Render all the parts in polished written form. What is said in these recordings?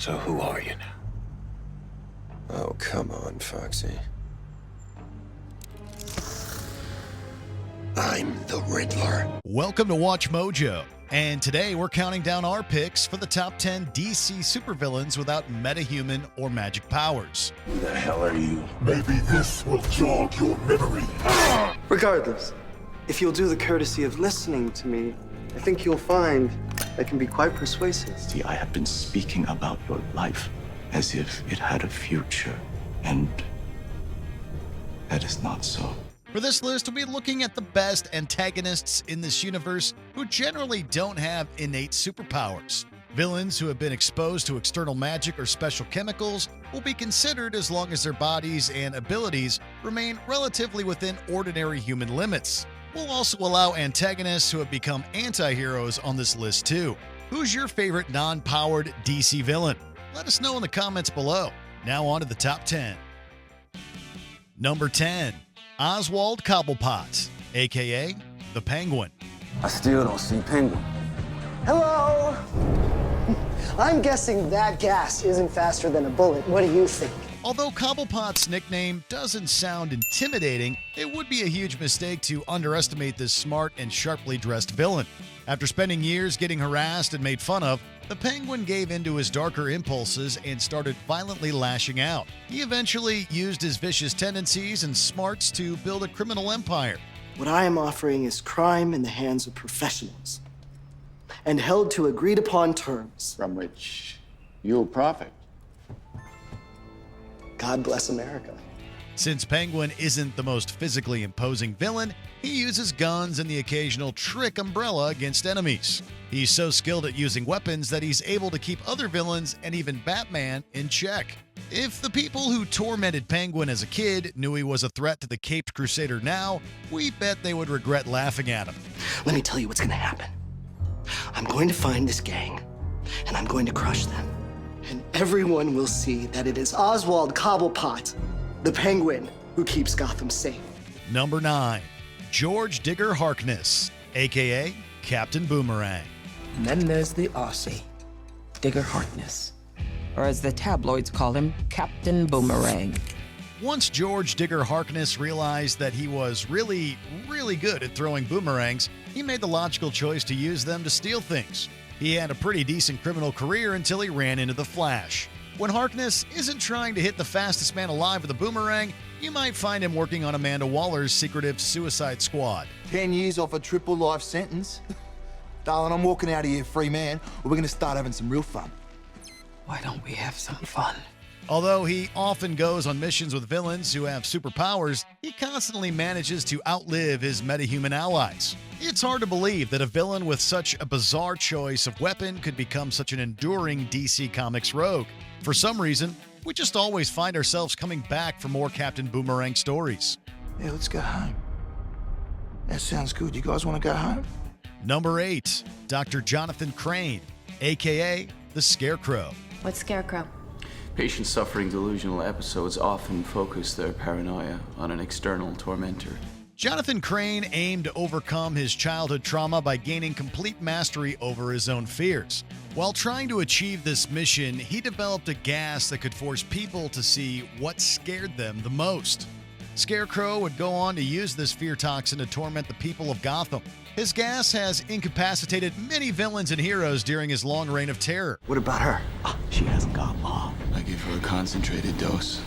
So who are you now? Oh, come on, Foxy. I'm the Riddler. Welcome to Watch Mojo, and today we're counting down our picks for the top 10 DC supervillains without metahuman or magic powers. Who the hell are you? Maybe this will jog your memory. Regardless, if you'll do the courtesy of listening to me, I think you'll find I can be quite persuasive. See, I have been speaking about your life as if it had a future, and that is not so. For this list, we'll be looking at the best antagonists in this universe who generally don't have innate superpowers. Villains who have been exposed to external magic or special chemicals will be considered as long as their bodies and abilities remain relatively within ordinary human limits. We'll also allow antagonists who have become anti-heroes on this list too. Who's your favorite non-powered DC villain? Let us know in the comments below. Now on to the top 10. Number 10. Oswald Cobblepot, aka the Penguin. I still don't see Penguin. Hello! I'm guessing that gas isn't faster than a bullet. What do you think? Although Cobblepot's nickname doesn't sound intimidating, it would be a huge mistake to underestimate this smart and sharply dressed villain. After spending years getting harassed and made fun of, the Penguin gave in to his darker impulses and started violently lashing out. He eventually used his vicious tendencies and smarts to build a criminal empire. What I am offering is crime in the hands of professionals and held to agreed upon terms. From which you'll profit. God bless America. Since Penguin isn't the most physically imposing villain, he uses guns and the occasional trick umbrella against enemies. He's so skilled at using weapons that he's able to keep other villains and even Batman in check. If the people who tormented Penguin as a kid knew he was a threat to the Caped Crusader now, we bet they would regret laughing at him. Let me tell you what's gonna happen. I'm going to find this gang, and I'm going to crush them. And everyone will see that it is Oswald Cobblepot, the Penguin, who keeps Gotham safe. Number 9. George Digger Harkness, aka Captain Boomerang. And then there's the Aussie, Digger Harkness, or as the tabloids call him, Captain Boomerang. Once George Digger Harkness realized that he was really good at throwing boomerangs, he made the logical choice to use them to steal things. He had a pretty decent criminal career until he ran into the Flash. When Harkness isn't trying to hit the fastest man alive with a boomerang, you might find him working on Amanda Waller's secretive Suicide Squad. 10 years off a triple life sentence. Darling, I'm walking out of here free man, or we're gonna start having some real fun. Why don't we have some fun? Although he often goes on missions with villains who have superpowers, he constantly manages to outlive his metahuman allies. It's hard to believe that a villain with such a bizarre choice of weapon could become such an enduring DC Comics rogue. For some reason, we just always find ourselves coming back for more Captain Boomerang stories. Yeah, let's go home. That sounds good. You guys want to go home? Number 8. Dr. Jonathan Crane, a.k.a. the Scarecrow. What's Scarecrow? Patients suffering delusional episodes often focus their paranoia on an external tormentor. Jonathan Crane aimed to overcome his childhood trauma by gaining complete mastery over his own fears. While trying to achieve this mission, he developed a gas that could force people to see what scared them the most. Scarecrow would go on to use this fear toxin to torment the people of Gotham. His gas has incapacitated many villains and heroes during his long reign of terror. What about her? She hasn't got long. I give her a concentrated dose.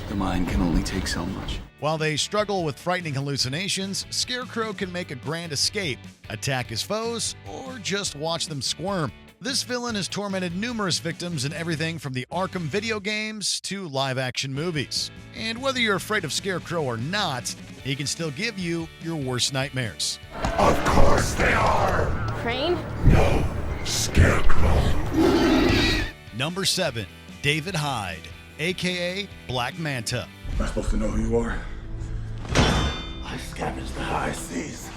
The mind can only take so much. While they struggle with frightening hallucinations, Scarecrow can make a grand escape, attack his foes, or just watch them squirm. This villain has tormented numerous victims in everything from the Arkham video games to live-action movies. And whether you're afraid of Scarecrow or not, he can still give you your worst nightmares. Of course they are! Crane? No, Scarecrow. Number 7. David Hyde, a.k.a. Black Manta. Am I supposed to know who you are? I scavenged the high seas.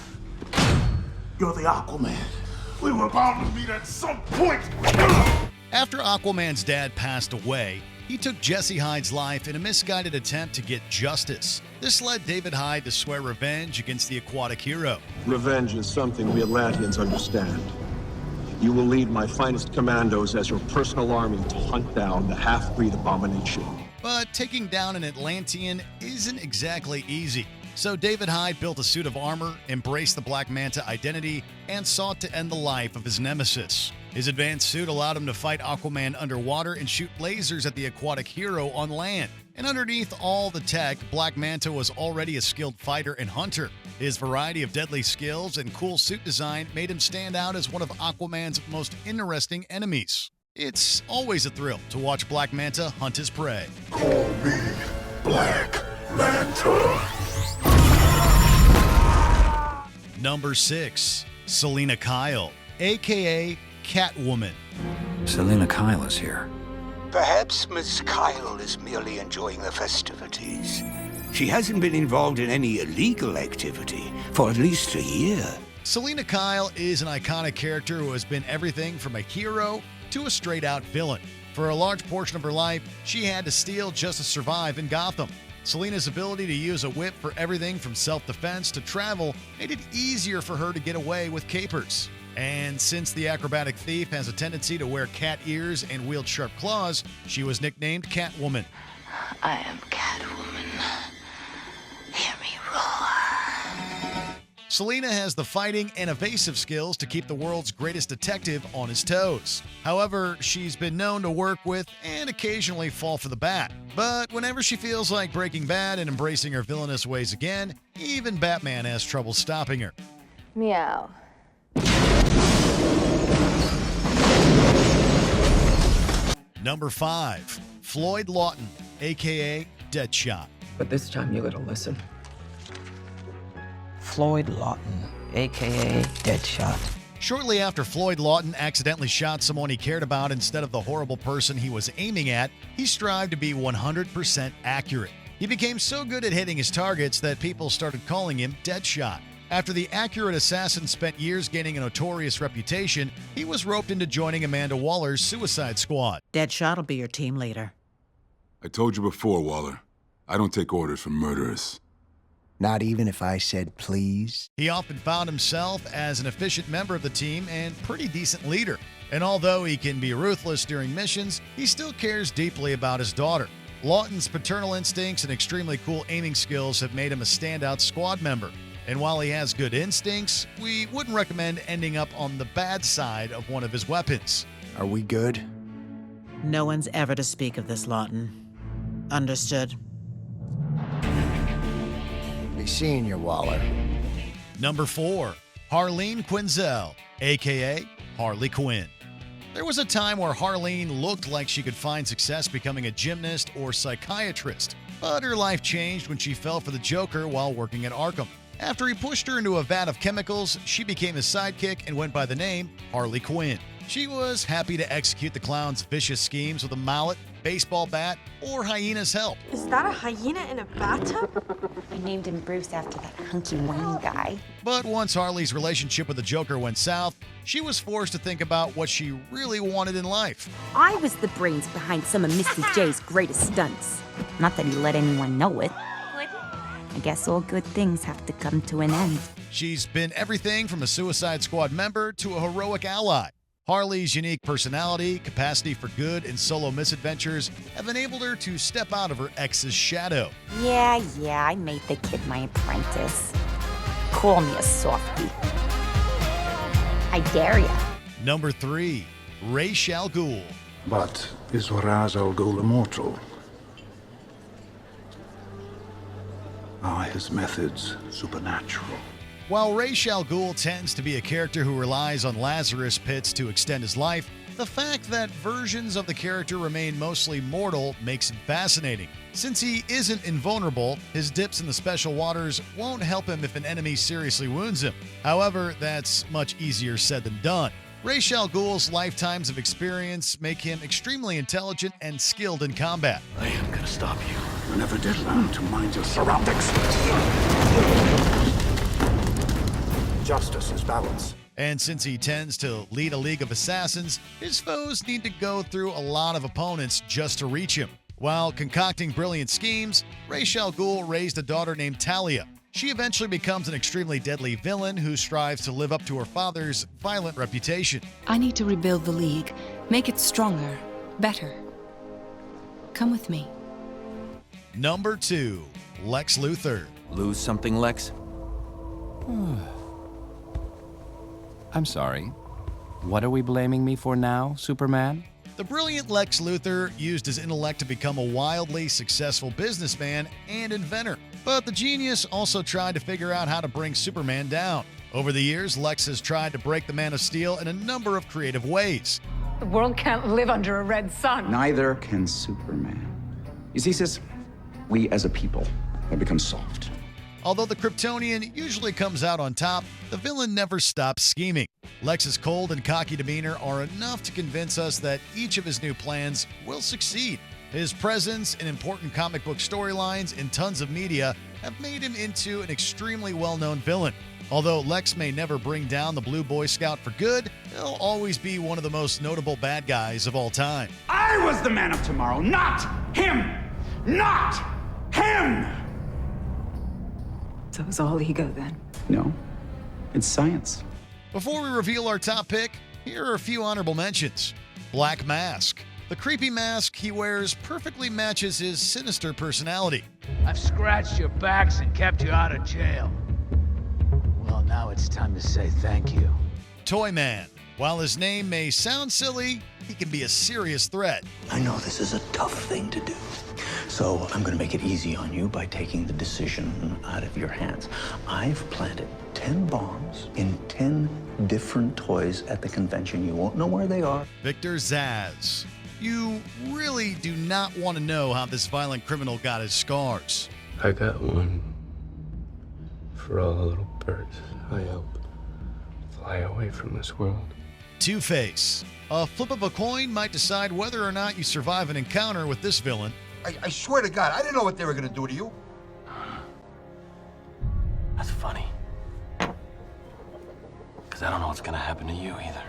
You're the Aquaman. We were bound to meet at some point. After Aquaman's dad passed away, he took Jesse Hyde's life in a misguided attempt to get justice. This led David Hyde to swear revenge against the aquatic hero. Revenge is something we Atlanteans understand. You will lead my finest commandos as your personal army to hunt down the half-breed abomination. But taking down an Atlantean isn't exactly easy. So David Hyde built a suit of armor, embraced the Black Manta identity, and sought to end the life of his nemesis. His advanced suit allowed him to fight Aquaman underwater and shoot lasers at the aquatic hero on land. And underneath all the tech, Black Manta was already a skilled fighter and hunter. His variety of deadly skills and cool suit design made him stand out as one of Aquaman's most interesting enemies. It's always a thrill to watch Black Manta hunt his prey. Call me Black Manta. Number 6. Selina Kyle, a.k.a. Catwoman. Selina Kyle is here. Perhaps Miss Kyle is merely enjoying the festivities. She hasn't been involved in any illegal activity for at least a year. Selina Kyle is an iconic character who has been everything from a hero to a straight-out villain. For a large portion of her life, she had to steal just to survive in Gotham. Selina's ability to use a whip for everything from self-defense to travel made it easier for her to get away with capers. And since the acrobatic thief has a tendency to wear cat ears and wield sharp claws, she was nicknamed Catwoman. I am Catwoman. Hear me roar. Selina has the fighting and evasive skills to keep the world's greatest detective on his toes. However, she's been known to work with and occasionally fall for the bat. But whenever she feels like breaking bad and embracing her villainous ways again, even Batman has trouble stopping her. Meow. Number 5. Floyd Lawton, a.k.a. Deadshot. But this time you gotta listen. Floyd Lawton, a.k.a. Deadshot. Shortly after Floyd Lawton accidentally shot someone he cared about instead of the horrible person he was aiming at, he strived to be 100% accurate. He became so good at hitting his targets that people started calling him Deadshot. After the accurate assassin spent years gaining a notorious reputation, he was roped into joining Amanda Waller's Suicide Squad. Deadshot will be your team leader. I told you before, Waller. I don't take orders from murderers. Not even if I said please? He often found himself as an efficient member of the team and pretty decent leader. And although he can be ruthless during missions, he still cares deeply about his daughter. Lawton's paternal instincts and extremely cool aiming skills have made him a standout squad member. And while he has good instincts, we wouldn't recommend ending up on the bad side of one of his weapons. Are we good? No one's ever to speak of this, Lawton. Understood? Be seeing you, Waller. Number 4. Harleen Quinzel, a.k.a. Harley Quinn. There was a time where Harleen looked like she could find success becoming a gymnast or psychiatrist, but her life changed when she fell for the Joker while working at Arkham. After he pushed her into a vat of chemicals, she became his sidekick and went by the name Harley Quinn. She was happy to execute the clown's vicious schemes with a mallet, baseball bat, or hyena's help. Is that a hyena in a bathtub? I named him Bruce after that hunky whiny guy. But once Harley's relationship with the Joker went south, she was forced to think about what she really wanted in life. I was the brains behind some of Mr. J's greatest stunts. Not that he let anyone know it. I guess all good things have to come to an end. She's been everything from a Suicide Squad member to a heroic ally. Harley's unique personality, capacity for good, and solo misadventures have enabled her to step out of her ex's shadow. Yeah, I made the kid my apprentice. Call me a softie. I dare ya. Number 3. Ra's al Ghul. But is Ra's al Ghul immortal? Are his methods supernatural? While Ra's al Ghul tends to be a character who relies on Lazarus pits to extend his life, the fact that versions of the character remain mostly mortal makes it fascinating. Since he isn't invulnerable, his dips in the special waters won't help him if an enemy seriously wounds him. However, that's much easier said than done. Ra's al Ghul's lifetimes of experience make him extremely intelligent and skilled in combat. I am gonna stop you. You never did learn to mind your surroundings. Justice is balance. And since he tends to lead a league of assassins, his foes need to go through a lot of opponents just to reach him. While concocting brilliant schemes, Ra's al Ghul raised a daughter named Talia. She eventually becomes an extremely deadly villain who strives to live up to her father's violent reputation. I need to rebuild the League, make it stronger, better. Come with me. Number 2, Lex Luthor. Lose something, Lex? I'm sorry. What are we blaming me for now, Superman? The brilliant Lex Luthor used his intellect to become a wildly successful businessman and inventor. But the genius also tried to figure out how to bring Superman down. Over the years, Lex has tried to break the Man of Steel in a number of creative ways. The world can't live under a red sun. Neither can Superman. You see, sis, we as a people have become soft. Although the Kryptonian usually comes out on top, the villain never stops scheming. Lex's cold and cocky demeanor are enough to convince us that each of his new plans will succeed. His presence in important comic book storylines and tons of media have made him into an extremely well-known villain. Although Lex may never bring down the Blue Boy Scout for good, he'll always be one of the most notable bad guys of all time. I was the man of tomorrow, not him! Not him! So it's all ego then? No, it's science. Before we reveal our top pick, here are a few honorable mentions. Black Mask. The creepy mask he wears perfectly matches his sinister personality. I've scratched your backs and kept you out of jail. Well, now it's time to say thank you. Toy Man. While his name may sound silly, he can be a serious threat. I know this is a tough thing to do, so I'm going to make it easy on you by taking the decision out of your hands. I've planted 10 bombs in 10 different toys at the convention. You won't know where they are. Victor Zsasz. You really do not want to know how this violent criminal got his scars. I got one for all the little birds I helped fly away from this world. Two-Face. A flip of a coin might decide whether or not you survive an encounter with this villain. I swear to God, I didn't know what they were gonna do to you. That's funny. Because I don't know what's gonna happen to you either.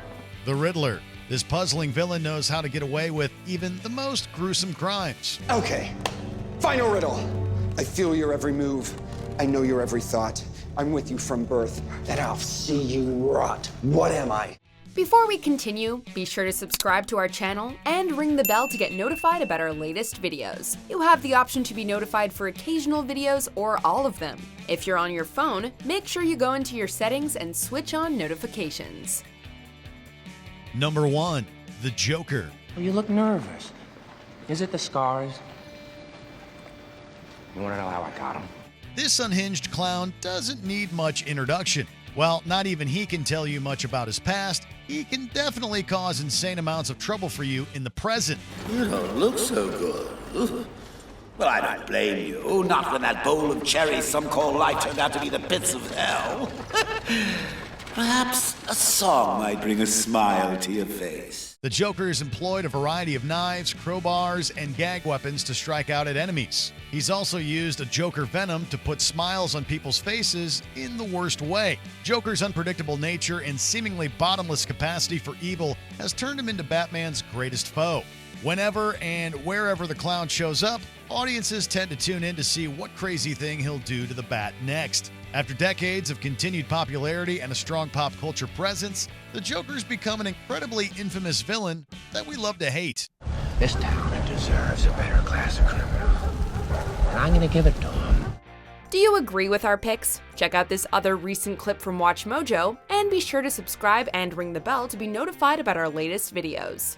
The Riddler. This puzzling villain knows how to get away with even the most gruesome crimes. Okay, final riddle. I feel your every move. I know your every thought. I'm with you from birth, and I'll see you rot. What am I? Before we continue, be sure to subscribe to our channel and ring the bell to get notified about our latest videos. You have the option to be notified for occasional videos or all of them. If you're on your phone, make sure you go into your settings and switch on notifications. Number 1, the Joker. You look nervous. Is it the scars? You want to know how I got them? This unhinged clown doesn't need much introduction. While not even he can tell you much about his past, he can definitely cause insane amounts of trouble for you in the present. You don't look so good. Well, I don't blame you. Not when that bowl of cherries some call light turned out to be the pits of hell. Perhaps a song might bring a smile to your face. The Joker has employed a variety of knives, crowbars, and gag weapons to strike out at enemies. He's also used a Joker venom to put smiles on people's faces in the worst way. Joker's unpredictable nature and seemingly bottomless capacity for evil has turned him into Batman's greatest foe. Whenever and wherever the clown shows up, audiences tend to tune in to see what crazy thing he'll do to the Bat next. After decades of continued popularity and a strong pop culture presence, the Joker's become an incredibly infamous villain that we love to hate. This town deserves a better class of criminal, and I'm gonna give it to him. Do you agree with our picks? Check out this other recent clip from WatchMojo, and be sure to subscribe and ring the bell to be notified about our latest videos.